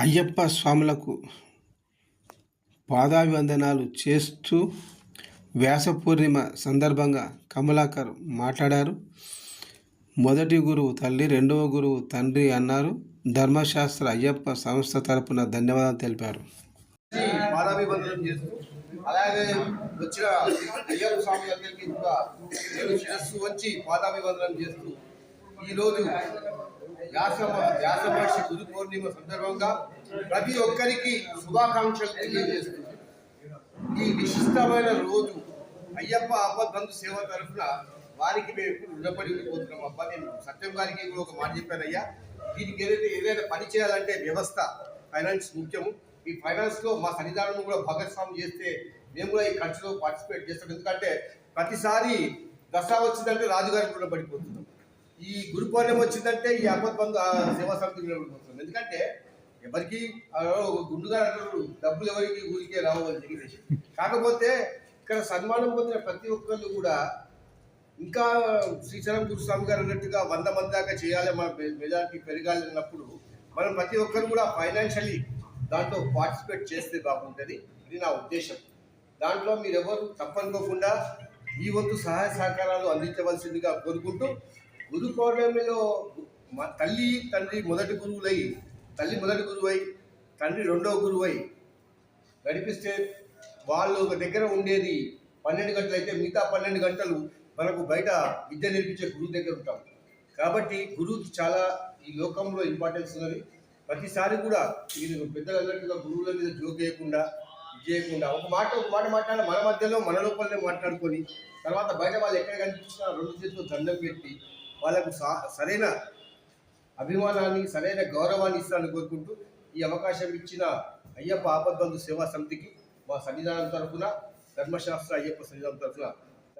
అయ్యప్ప స్వాములకు పాదాభివందనాలు చేస్తూ వ్యాస పూర్ణిమ సందర్భంగా కమలాకర్ మాట్లాడారు. మొదటి గురువు తల్లి, రెండవ గురువు తండ్రి అన్నారు. ధర్మశాస్త్ర అయ్యప్ప సంస్థ తరపున ధన్యవాదాలు తెలిపారు. పాదాభివందనం చేస్తూ అలాగే వచ్చిన అయ్యప్ప స్వామి అందరికీ కూడా శిరస్సు వచ్చి పాదాభివందనం చేస్తూ ఈరోజు వ్యాస మహర్షి గురు పౌర్ణిమ సందర్భంగా ప్రతి ఒక్కరికి శుభాకాంక్షలు తెలియజేస్తుంది. ఈ విశిష్టమైన రోజు అయ్యప్ప ఆపద్బంధు సేవ తరఫున వారికి మేము రుణపడి ఉండిపోతున్నాం. అబ్బా, నేను సత్యం గారికి కూడా ఒక మాట చెప్పానయ్యా, దీనికి ఏదైనా పని చేయాలంటే వ్యవస్థ, ఫైనాన్స్ ముఖ్యము. ఈ ఫైనాన్స్లో మా సన్నిధానం కూడా భాగస్వామ్యం చేస్తే మేము కూడా ఈ ఖర్చులో పార్టిసిపేట్ చేస్తాం. ఎందుకంటే ప్రతిసారి దసరా వచ్చిందంటే రాజుగారికి రుణపడిపోతున్నాం. ఈ గురు పౌర్ణమి వచ్చిందంటే ఈ ఆపద్బంధు సేవా సమితికి రుణపడిపోతున్నాం. ఎందుకంటే ఎవరికి గుండుగా అంటారు, డబ్బులు ఎవరికి ఊరికే రావు అని చెప్పేసి. కాకపోతే ఇక్కడ సన్మానం పొందిన ప్రతి ఒక్కళ్ళు కూడా ఇంకా శ్రీశైలం గురుస్వామి గారు అన్నట్టుగా 100 మంది దాకా చేయాలి, మన మెజారిటీ పెరగాలి అన్నప్పుడు మనం ప్రతి ఒక్కరు కూడా ఫైనాన్షియలీ దాంట్లో పార్టిసిపేట్ చేస్తే బాగుంటుంది. ఇది నా ఉద్దేశం. దాంట్లో మీరెవరు తప్పనుకోకుండా ఈ వంతు సహాయ సహకారాలు అందించవలసిందిగా కోరుకుంటూ, గురు పౌర్ణమిలో తల్లి తండ్రి మొదటి గురువులై, తల్లి మొదటి గురువై, తండ్రి రెండవ గురువై నడిపిస్తే వాళ్ళు ఒక దగ్గర ఉండేది 12 గంటలు అయితే మిగతా 12 గంటలు మనకు బయట విద్య నేర్పించే గురువు దగ్గర ఉంటాం. కాబట్టి గురువుకి చాలా ఈ లోకంలో ఇంపార్టెన్స్ ఉన్నది. ప్రతిసారి కూడా మీరు పెద్దలు అన్నట్టుగా గురువుల మీద జోక్ చేయకుండా ఒక మాట మాట్లాడాలి. మన మధ్యలో మన లోపలనే మాట్లాడుకొని తర్వాత బయట వాళ్ళు ఎక్కడ కనిపించినా 2 చేతులు దండం పెట్టి వాళ్ళకు సరైన అభిమానాన్ని, సరైన గౌరవాన్ని ఇస్తానని కోరుకుంటూ ఈ అవకాశం ఇచ్చిన అయ్యప్ప ఆపద్బంధు సేవా సమితికి మా సన్నిధానం తరఫున, ధర్మశాస్త్ర అయ్యప్ప సన్నిధానం తరఫున